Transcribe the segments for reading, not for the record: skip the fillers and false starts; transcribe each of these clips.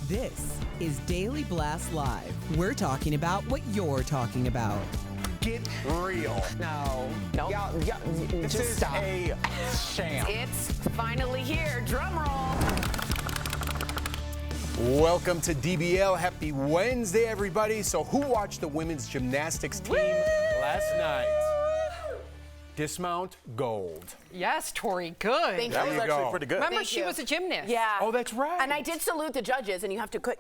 This is Daily Blast Live. We're talking about what you're talking about. Get real. No. Yeah, this just is stop. a sham. It's finally here. Drum roll. Welcome to DBL. Happy Wednesday, everybody. So who watched the women's gymnastics team last night? Dismount gold. Yes, Tori, good. Thank That you. was actually pretty good. Remember, Thank she you. was a gymnast. Yeah. Oh, that's right. And I did salute the judges, and you have to click,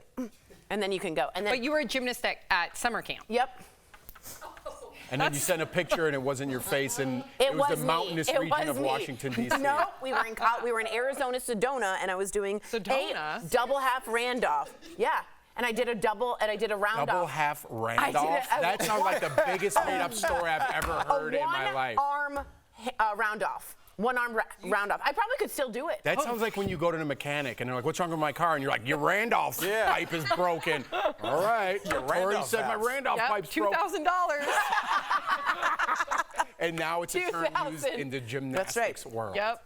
and then you can go. And then, But you were a gymnast at summer camp. Yep. And then you sent a picture, and it wasn't your face, and It was the me. mountainous It region was of me. Washington, D.C. No, we were in Arizona, Sedona, and I was doing Sedona? a double half Randolph. Yeah. And I did a double, and I did a round Double off. half I Randolph? did it. That sounds like the biggest made-up story I've ever heard in my life. One-arm round off. One-arm round off. I probably could still do it. That sounds like when you go to the mechanic and they're like, "What's wrong with my car?" And you're like, "Your Randolph pipe is broken." All right, your Tori said my Randolph pipe's broken. $2,000. And now it's a term used 2,000. in the gymnastics world. Yep.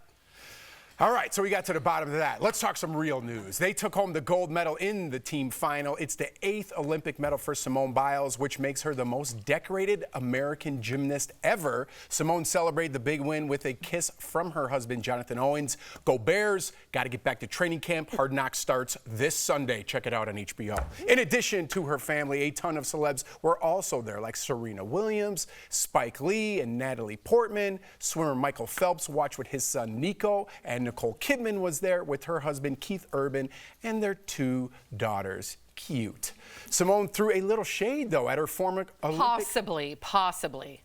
All right, so we got to the bottom of that. Let's talk some real news. They took home the gold medal in the team final. It's the 8th Olympic medal for Simone Biles, which makes her the most decorated American gymnast ever. Simone celebrated the big win with a kiss from her husband, Jonathan Owens. Go Bears. Got to get back to training camp. Hard Knocks starts this Sunday. Check it out on HBO. In addition to her family, a ton of celebs were also there, like Serena Williams, Spike Lee, and Natalie Portman. Swimmer Michael Phelps watched with his son Nico, and Nicole Kidman was there with her husband Keith Urban and their 2 daughters. Cute. Simone threw a little shade, though, at her former Olympic... Possibly.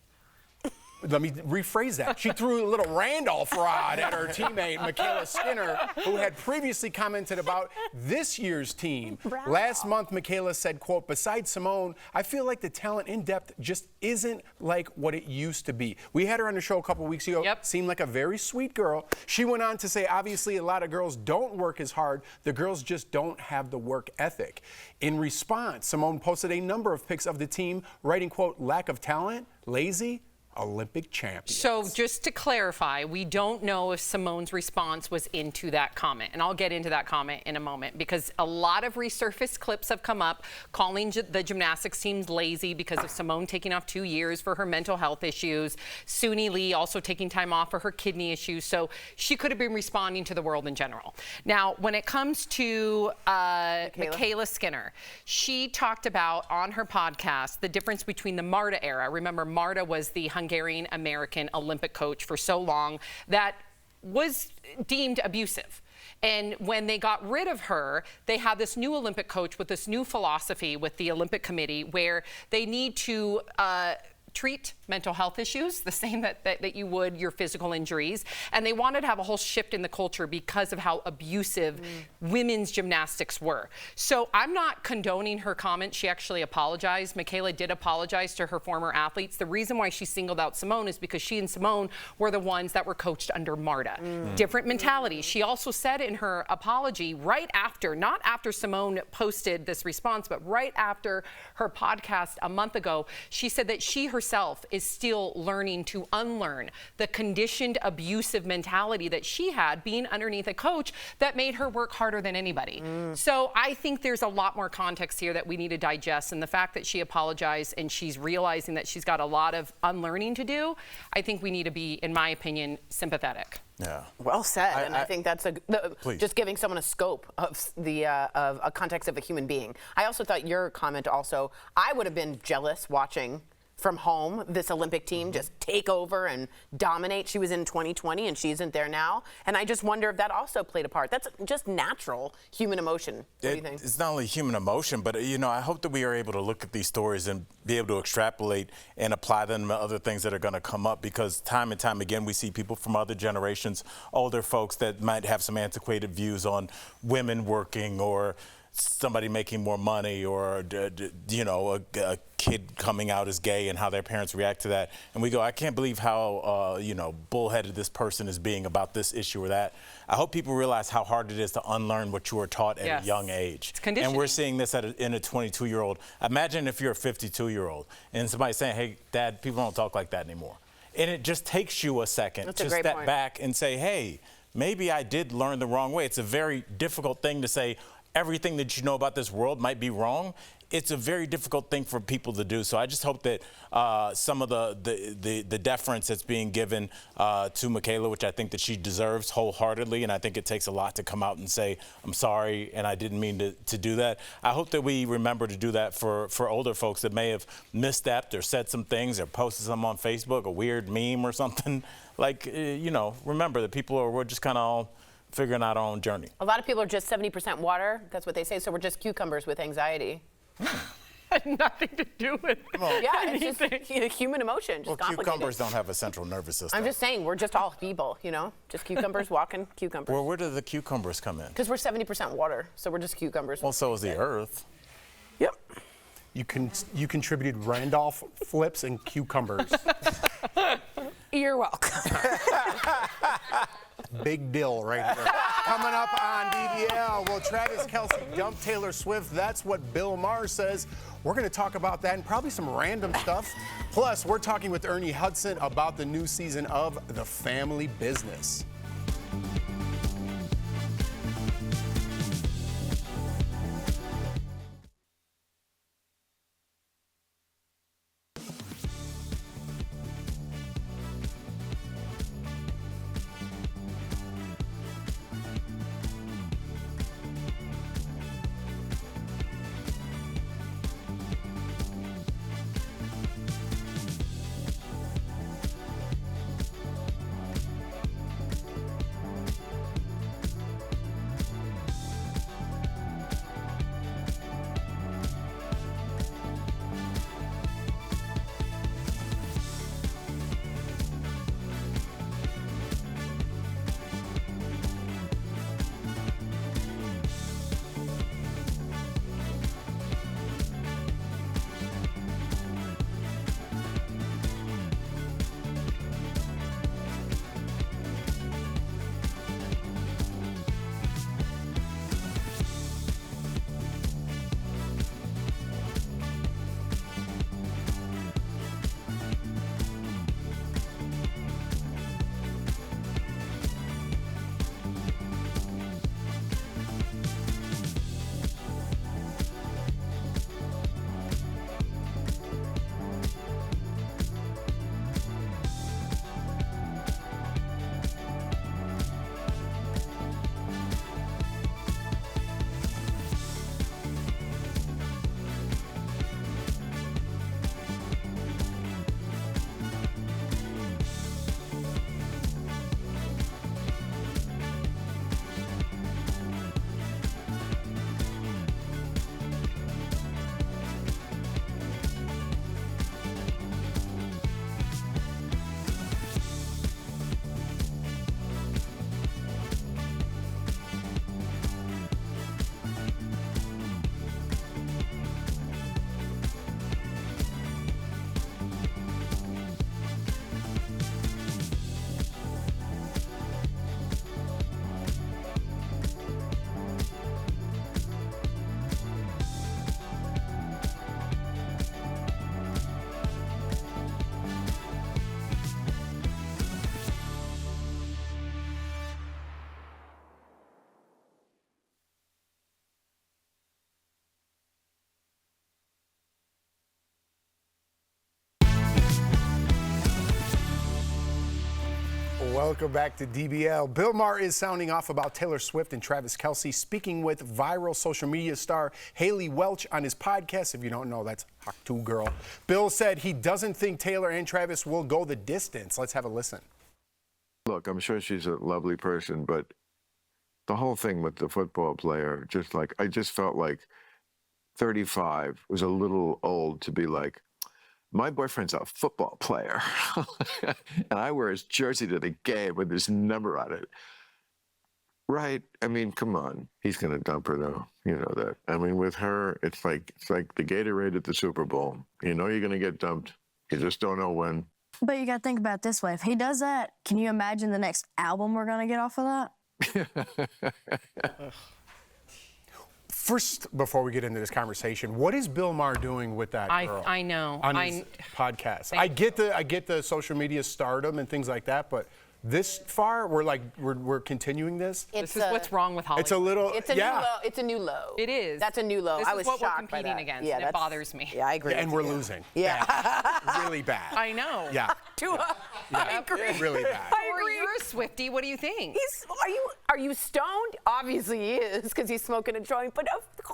Let me rephrase that. She threw a little Randolph rod at her teammate, Michaela Skinner, who had previously commented about this year's team. Last month, Michaela said, quote, "Besides Simone, I feel like the talent in depth just isn't like what it used to be." We had her on the show a couple weeks ago. Yep. Seemed like a very sweet girl. She went on to say, obviously, a lot of girls don't work as hard. The girls just don't have the work ethic. In response, Simone posted a number of pics of the team, writing, quote, "Lack of talent, lazy, Olympic champions." So just to clarify, we don't know if Simone's response was into that comment. And I'll get into that comment in a moment, because a lot of resurfaced clips have come up calling the gymnastics teams lazy because of Simone taking off 2 years for her mental health issues. Suni Lee also taking time off for her kidney issues. So she could have been responding to the world in general. Now, when it comes to Michaela Skinner, she talked about on her podcast the difference between the Marta era. Remember, Marta was the Hungarian-American Olympic coach for so long that was deemed abusive. And when they got rid of her, they had this new Olympic coach with this new philosophy with the Olympic Committee where they need to treat mental health issues the same that you would your physical injuries. And they wanted to have a whole shift in the culture because of how abusive women's gymnastics were. So I'm not condoning her comment. She actually apologized. Michaela did apologize to her former athletes. The reason why she singled out Simone is because she and Simone were the ones that were coached under Marta. Different mentality. She also said in her apology right after, not after Simone posted this response, but right after her podcast a month ago, she said that she herself is still learning to unlearn the conditioned abusive mentality that she had being underneath a coach that made her work harder than anybody. So I think there's a lot more context here that we need to digest, and the fact that she apologized and she's realizing that she's got a lot of unlearning to do, I think we need to be, in my opinion, sympathetic. Yeah. Well said, and I think that's Please. just giving someone a scope of of a context of a human being. I also thought your comment also, I would have been jealous watching from home this Olympic team just take over and dominate. She was in 2020 and she isn't there now, and I just wonder if that also played a part. That's just natural human emotion. What do you think? It's not only human emotion, but I hope that we are able to look at these stories and be able to extrapolate and apply them to other things that are going to come up, because time and time again we see people from other generations, older folks that might have some antiquated views on women working or somebody making more money, or a kid coming out as gay and how their parents react to that. And we go, I can't believe how bullheaded this person is being about this issue or that. I hope people realize how hard it is to unlearn what you were taught at a young age. It's conditioning. And we're seeing this in a 22-year-old. Imagine if you're a 52-year-old and somebody's saying, "Hey, Dad, people don't talk like that anymore." And it just takes you a second to step back and say, hey, maybe I did learn the wrong way. It's a very difficult thing to say everything that you know about this world might be wrong, it's a very difficult thing for people to do. So I just hope that some of the deference that's being given to Michaela, which I think that she deserves wholeheartedly, and I think it takes a lot to come out and say, I'm sorry, and I didn't mean to do that. I hope that we remember to do that for older folks that may have misstepped or said some things or posted something on Facebook, a weird meme or something. Like, remember that we're just kind of all figuring out our own journey. A lot of people are just 70% water. That's what they say. So we're just cucumbers with anxiety. Had nothing to do with Yeah, it's just human emotion. Just complicated. Cucumbers don't have a central nervous system. I'm just saying, we're just all people, just cucumbers walking cucumbers. Well, where do the cucumbers come in? Because we're 70% water, so we're just cucumbers. Well, so is the earth. Yep. You contributed Randolph flips and cucumbers. You're welcome. Big deal right here. Coming up on DBL, will Travis Kelce dump Taylor Swift? That's what Bill Maher says. We're going to talk about that and probably some random stuff. Plus, we're talking with Ernie Hudson about the new season of The Family Business. Welcome back to DBL. Bill Maher is sounding off about Taylor Swift and Travis Kelce, speaking with viral social media star Haley Welch on his podcast. If you don't know, that's Hawk 2 Girl. Bill said he doesn't think Taylor and Travis will go the distance. Let's have a listen. Look, I'm sure she's a lovely person, but the whole thing with the football player, I just felt like 35 was a little old to be like, my boyfriend's a football player, and I wear his jersey to the game with his number on it. Right? I mean, come on. He's going to dump her, though. You know that. I mean, with her, it's like the Gatorade at the Super Bowl. You know you're going to get dumped. You just don't know when. But you got to think about it this way. If he does that, can you imagine the next album we're going to get off of that? First, before we get into this conversation, what is Bill Maher doing with that girl? I know. On his podcast. I get the social media stardom and things like that, but this far? We're continuing this? This is what's wrong with Hollywood. It's a little, It's a new low. It's a new low. It is. That's a new low. This I is was what we're shocked by competing that. against, Yeah, and it bothers me. Yeah, I agree. And we're losing. Yeah. Bad. Really bad. I know. Yeah. I agree. Really bad. Tori, you're a Swiftie. What do you think? Are you stoned? Obviously he is, because he's smoking a joint. But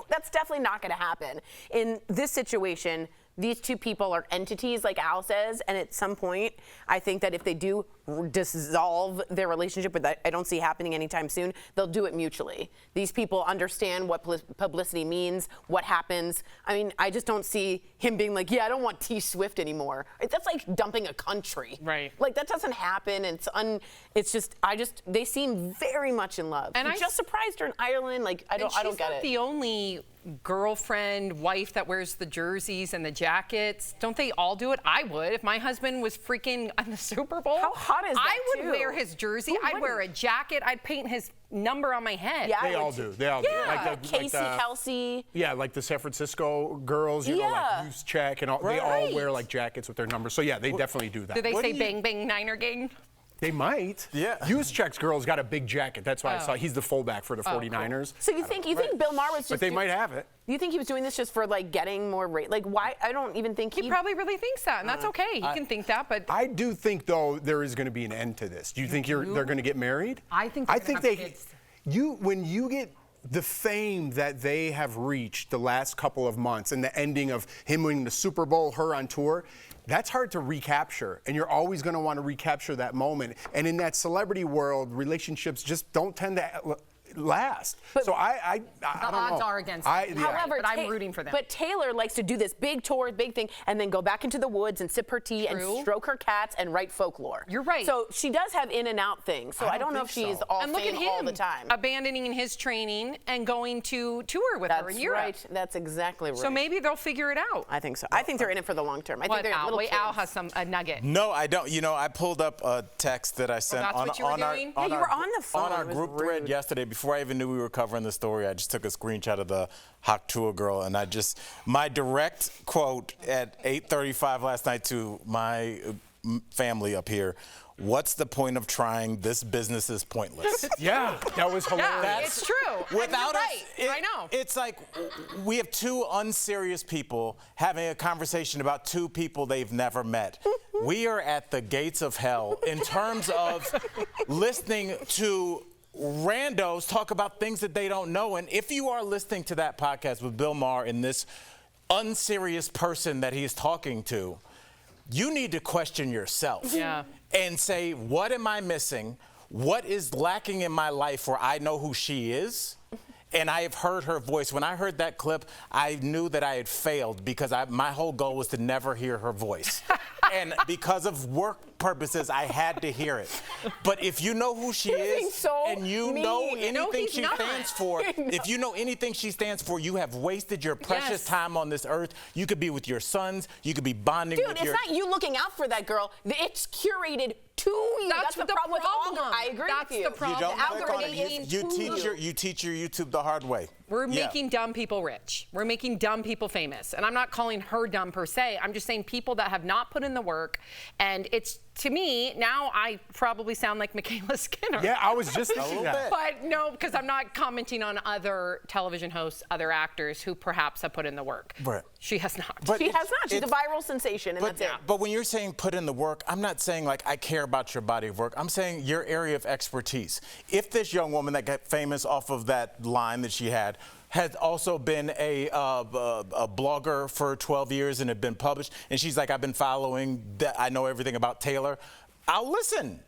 that's definitely not going to happen in this situation. These two people are entities, like Al says, and at some point, I think that if they do dissolve their relationship, but I don't see happening anytime soon, they'll do it mutually. These people understand what publicity means, what happens. I mean, I just don't see him being like, yeah, I don't want T Swift anymore. That's like dumping a country. Right. Like, that doesn't happen. It's just, they seem very much in love. And I just surprised her in Ireland. Like, I don't get it. She's not the only girlfriend, wife that wears the jerseys and the jackets. Don't they all do it? I would. If my husband was freaking on the Super Bowl, how hot is that? I would wear his jersey. I'd wear a jacket. I'd paint his number on my head. Yeah, they all do. They all do. Like Casey, Kelce. Yeah, like the San Francisco girls, you know, like Use Check and all. They all wear like jackets with their numbers. So yeah, they definitely do that. Do they say bang bang Niner gang? They might. Yeah. Use Check's girl's got a big jacket. That's why I saw he's the fullback for the 49ers. Cool. So you think Bill Maher was just? But they might have it. You think he was doing this just for like getting more rate? Like why? I don't even think he probably really thinks that, and that's okay. He can think that, but I do think though there is going to be an end to this. Do you think they're going to get married? I think. Kids. When you get the fame that they have reached the last couple of months and the ending of him winning the Super Bowl, her on tour. That's hard to recapture, and you're always going to want to recapture that moment. And in that celebrity world, relationships just don't tend to last. But so I the don't odds know. are against them. However, but I'm rooting for them. But Taylor likes to do this big tour, big thing, and then go back into the woods and sip her tea and stroke her cats and write folklore. You're right. So she does have in and out things. So I don't know if she's all and look fame at him all the time. abandoning his training and going to tour with her in Europe. That's right. That's exactly right. So maybe they'll figure it out. I think so. I think they're in it for the long term. I think they're little kids. Al has a nugget. No, I don't. You know, I pulled up a text that I sent that's on what you were doing? Yeah, you were on the phone. on our It was group rude. thread yesterday. Before I even knew we were covering the story, I just took a screenshot of the Hawk Tour girl, and my direct quote at 8:35 last night to my family up here. What's the point of trying? This business is pointless. Yeah, that was hilarious. Yeah, it's true. Without us, I know. It's like we have two unserious people having a conversation about two people they've never met. We are at the gates of hell in terms of listening to randos talk about things that they don't know. And if you are listening to that podcast with Bill Maher and this unserious person that he's talking to, you need to question yourself and say, what am I missing? What is lacking in my life where I know who she is? And I have heard her voice. When I heard that clip, I knew that I had failed because my whole goal was to never hear her voice. And because of work purposes, I had to hear it. But if you know who she is and you know anything she stands for, if you know anything she stands for, you have wasted your precious time on this earth. You could be with your sons. You could be bonding with your... Dude, it's not you looking out for that girl. It's curated to you. That's the problem with all. I agree with you. That's the problem. You don't click on it. You teach your YouTube the hard way. We're making dumb people rich. We're making dumb people famous. And I'm not calling her dumb per se. I'm just saying people that have not put in the work. And it's, to me, now I probably sound like Michaela Skinner. Yeah, I was just thinking that. But no, because I'm not commenting on other television hosts, other actors who perhaps have put in the work. Right. She has not. But she has not. She's a viral sensation, and that's it. But when you're saying put in the work, I'm not saying like I care about your body of work. I'm saying your area of expertise. If this young woman that got famous off of that line that she had also been a blogger for 12 years and had been published, and she's like, I've been following that, I know everything about Taylor, I'll listen.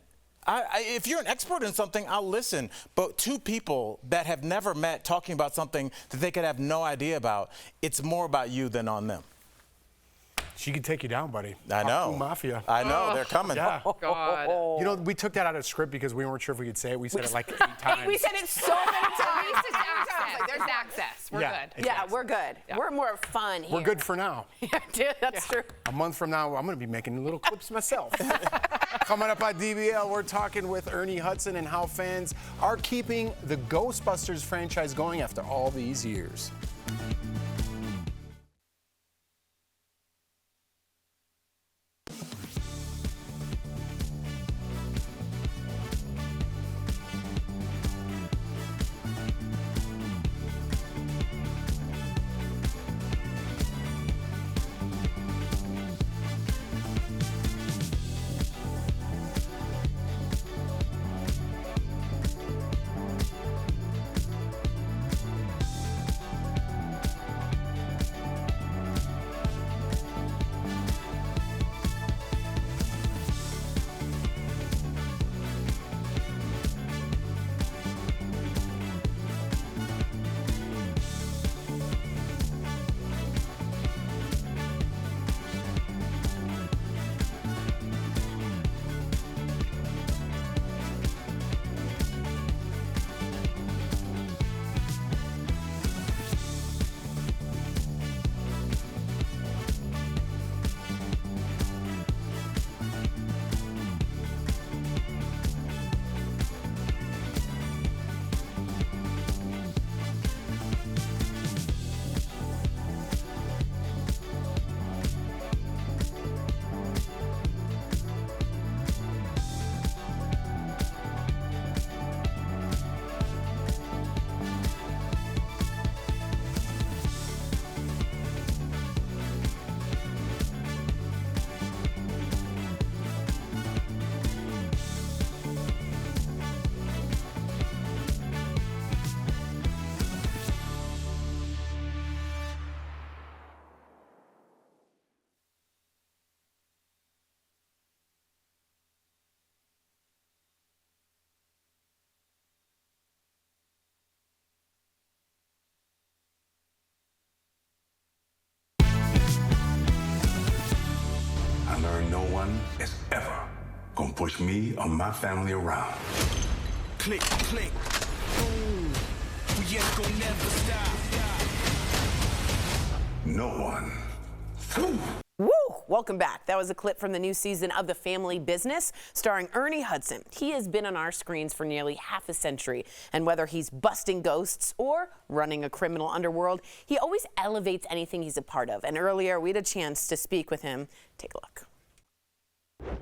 If you're an expert in something, I'll listen. But two people that have never met talking about something that they could have no idea about, it's more about you than on them. She could take you down, buddy. I know. Mafia. I know. They're coming. Yeah. God. You know, we took that out of script because we weren't sure if we could say it. We said it like 8 times. We said it so many times. There's access. We're good. Yeah, we're good. Yeah. We're more fun here. We're good for now. Yeah, that's true. A month from now, I'm going to be making little clips myself. Coming up on DBL, we're talking with Ernie Hudson and how fans are keeping the Ghostbusters franchise going after all these years. push me or my family around. Click, click. Boom. We ain't gonna never stop. No one. Woo! Welcome back. That was a clip from the new season of The Family Business, starring Ernie Hudson. He has been on our screens for nearly half a century, and whether he's busting ghosts or running a criminal underworld, he always elevates anything he's a part of. And earlier, we had a chance to speak with him. Take a look.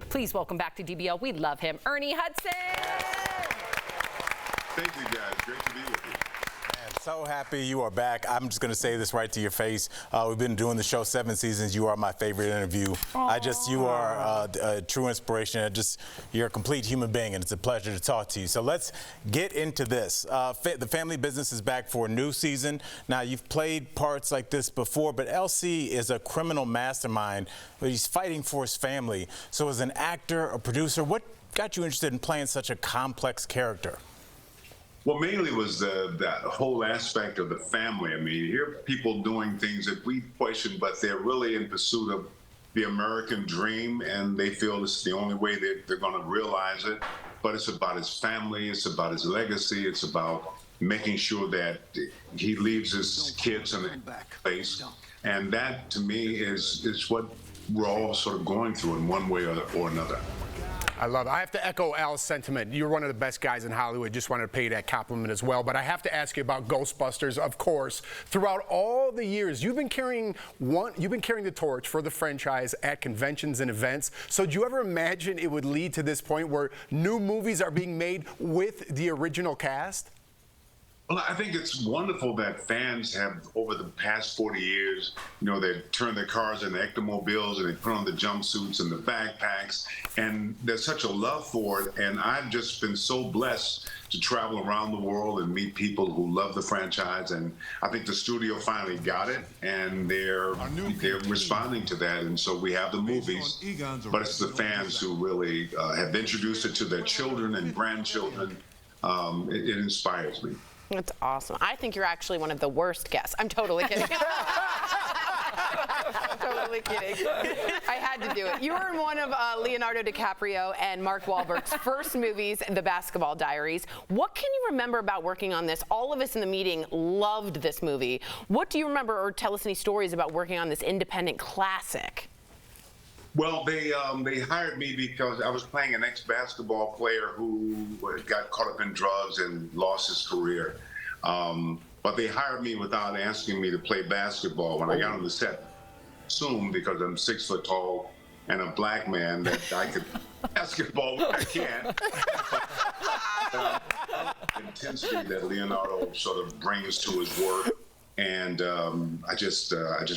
Please welcome back to DBL. We love him, Ernie Hudson. Thank you, guys. Great to be with you. So happy you are back. I'm just going to say this right to your face. We've been doing the show 7 seasons. You are my favorite interview. You are a true inspiration. You're a complete human being, and it's a pleasure to talk to you. So let's get into this. The Family Business is back for a new season. Now, you've played parts like this before, but LC is a criminal mastermind, but he's fighting for his family. So as an actor, a producer, what got you interested in playing such a complex character? Well, mainly was that whole aspect of the family. I mean, you hear people doing things that we question, but they're really in pursuit of the American dream, and they feel it's the only way they're going to realize it. But it's about his family, it's about his legacy, it's about making sure that he leaves his kids in a place. And that, to me, is what we're all sort of going through in one way or another. I love it. I have to echo Al's sentiment. You're one of the best guys in Hollywood. Just wanted to pay you that compliment as well. But I have to ask you about Ghostbusters, of course. Throughout all the years, you've been carrying the torch for the franchise at conventions and events. So do you ever imagine it would lead to this point where new movies are being made with the original cast? Well, I think it's wonderful that fans have, over the past 40 years, they turn their cars into ectomobiles and they put on the jumpsuits and the backpacks, and there's such a love for it. And I've just been so blessed to travel around the world and meet people who love the franchise. And I think the studio finally got it, and they're responding to that. And so we have the movies, but it's the fans who really have introduced it to their children and grandchildren. It inspires me. That's awesome. I think you're actually one of the worst guests. I'm totally kidding. I'm totally kidding. I had to do it. You were in one of Leonardo DiCaprio and Mark Wahlberg's first movies, The Basketball Diaries. What can you remember about working on this? All of us in the meeting loved this movie. What do you remember, or tell us any stories about working on this independent classic? Well, they hired me because I was playing an ex-basketball player who got caught up in drugs and lost his career. But they hired me without asking me to play basketball. When I got on the set, assumed because I'm 6 foot tall and a black man that I could basketball, but I can't. The intensity that Leonardo sort of brings to his work. And I just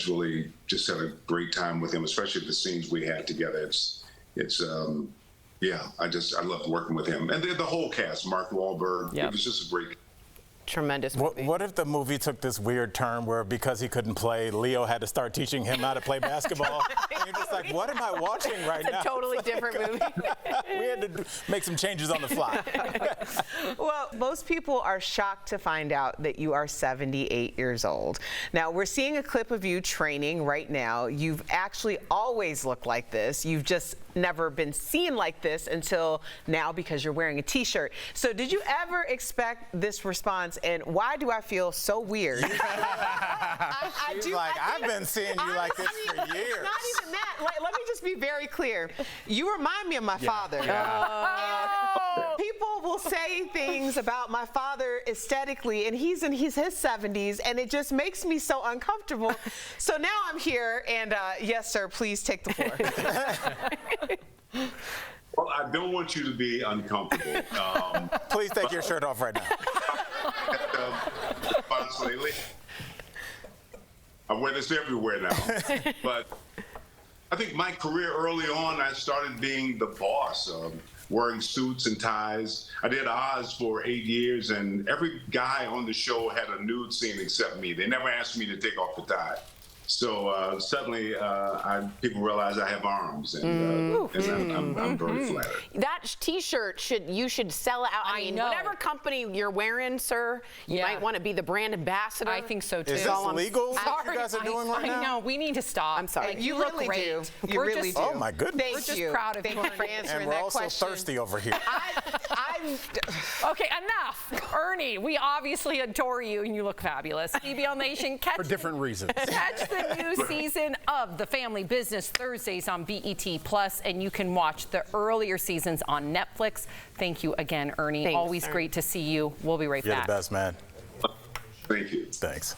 really had a great time with him, especially the scenes we had together. I loved working with him. And the whole cast, Mark Wahlberg, It was just a great. Tremendous movie. What if the movie took this weird turn where, because he couldn't play, Leo had to start teaching him how to play basketball? And you're just like, what am I watching right now? It's a totally different movie. We had to make some changes on the fly. Well, most people are shocked to find out that you are 78 years old. Now, we're seeing a clip of you training right now. You've actually always looked like this. You've just never been seen like this until now because you're wearing a t-shirt. So did you ever expect this response, and why do I feel so weird? I've been seeing you like this for years. Not even that. Let me just be very clear. You remind me of my father. People will say things about my father aesthetically, and he's in his 70s, and it just makes me so uncomfortable. So now I'm here, and yes, sir, please take the floor. Well, I don't want you to be uncomfortable. Please take your shirt off right now. Lately, I wear this everywhere now. But I think my career early on, I started being the boss, wearing suits and ties. I did Oz for 8 years, and every guy on the show had a nude scene except me. They never asked me to take off the tie. So suddenly, people realize I have arms, and I'm very flattered. That T-shirt you should sell out. I mean, know. whatever company you're wearing, sir, you might want to be the brand ambassador. I think so too. Is this legal? What you guys are doing right now? I know. We need to stop. I'm sorry. You look really great. do. You We're really just, do. Oh my goodness. We're just proud of Thank you. you for answering And we're that also question. thirsty over here. Okay, enough. Ernie, we obviously adore you and you look fabulous. EBL Nation, For different reasons. catch the new season of The Family Business Thursdays on BET Plus, and you can watch the earlier seasons on Netflix. Thank you again, Ernie. Thanks, Always Ernie. great to see you. We'll be right You're back. the best, man. Thank you. Thanks.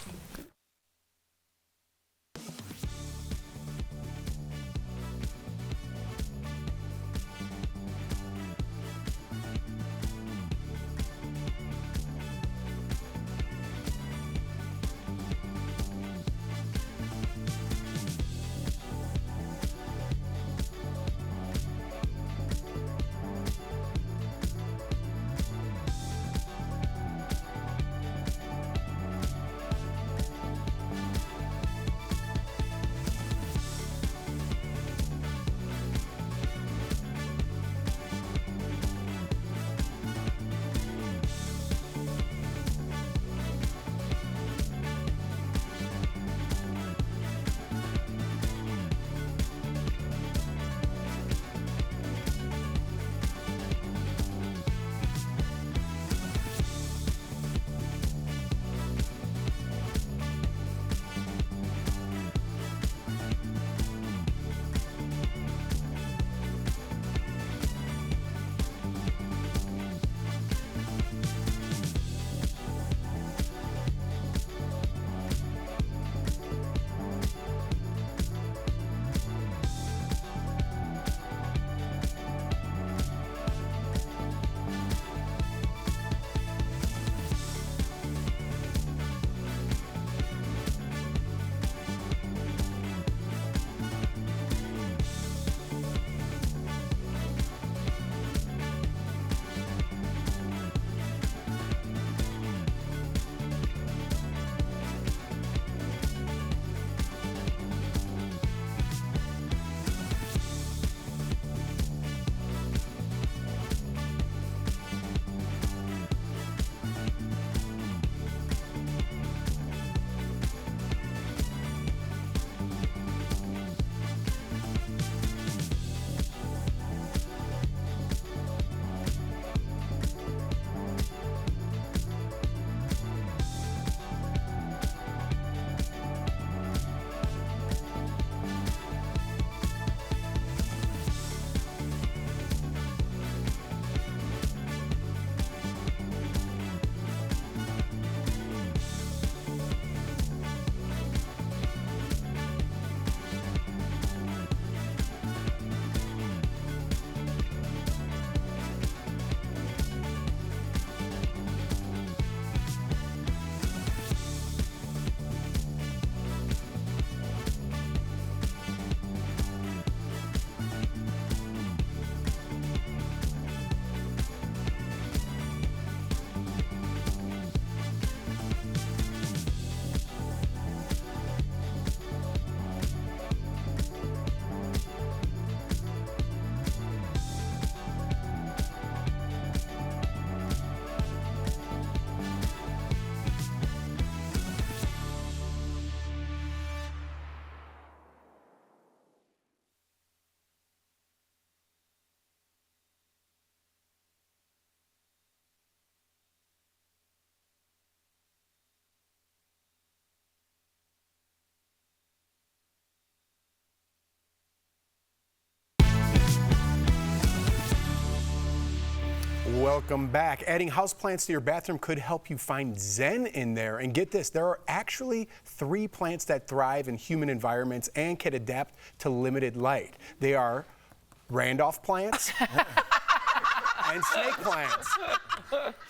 Welcome back. Adding houseplants to your bathroom could help you find zen in there. And get this, there are actually 3 plants that thrive in human environments and can adapt to limited light. They are Randolph plants and snake plants.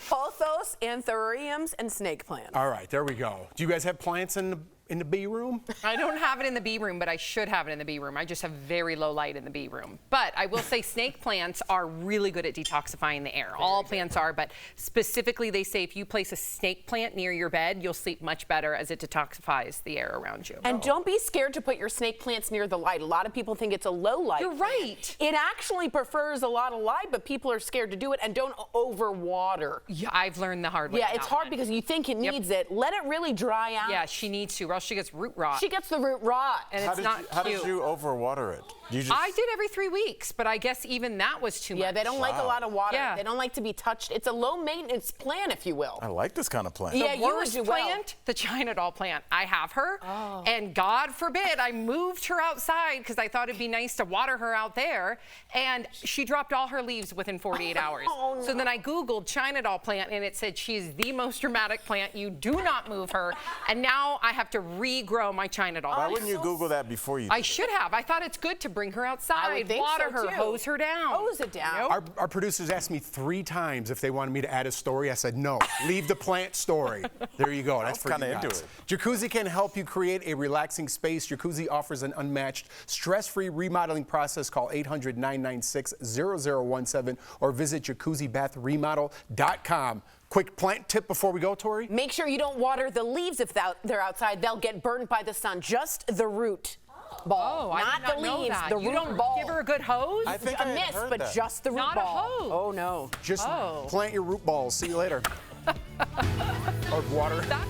Pothos, anthuriums, and snake plants. All right, there we go. Do you guys have plants in the B room? I don't have it in the B room, but I should have it in the B room. I just have very low light in the B room. But I will say snake plants are really good at detoxifying the air. All plants are, but specifically they say if you place a snake plant near your bed, you'll sleep much better as it detoxifies the air around you. And don't be scared to put your snake plants near the light. A lot of people think it's a low light. You're right. It actually prefers a lot of light, but people are scared to do it, and don't overwater. Yeah, I've learned the hard way. Yeah, it's hard because you think it needs it. Let it really dry out. Yeah, she needs to, or else she gets root rot. She gets the root rot. And it's not cute. How did you overwater it? I did every 3 weeks, but I guess even that was too much. Yeah, they don't like a lot of water. Yeah. They don't like to be touched. It's a low-maintenance plant, if you will. I like this kind of plant. Yeah, The you would worst do well. plant, the China doll plant. I have her, and God forbid I moved her outside because I thought it'd be nice to water her out there, and she dropped all her leaves within 48 hours. Oh, no. So then I Googled China doll plant, and it said she's the most dramatic plant. You do not move her, and now I have to regrow my China doll. Why wouldn't you Google that before you I did it? should have. I thought it's good to bring her outside, think water so, her, too. hose her down. Hose it down. Nope. Our producers asked me 3 times if they wanted me to add a story. I said no. Leave the plant story. There you go. That's for you kinda guys. into it. Jacuzzi can help you create a relaxing space. Jacuzzi offers an unmatched, stress-free remodeling process. Call 800-996-0017 or visit jacuzzibathremodel.com. Quick plant tip before we go, Tori? Make sure you don't water the leaves if they're outside. They'll get burned by the sun. Just the root ball, Oh, I not did not the know leaves. that. The You root don't ball. give her a good hose? I think a I had miss, heard but that. just the root Not a ball. hose. Oh no. Just Oh. plant your root balls. See you later. Or water. That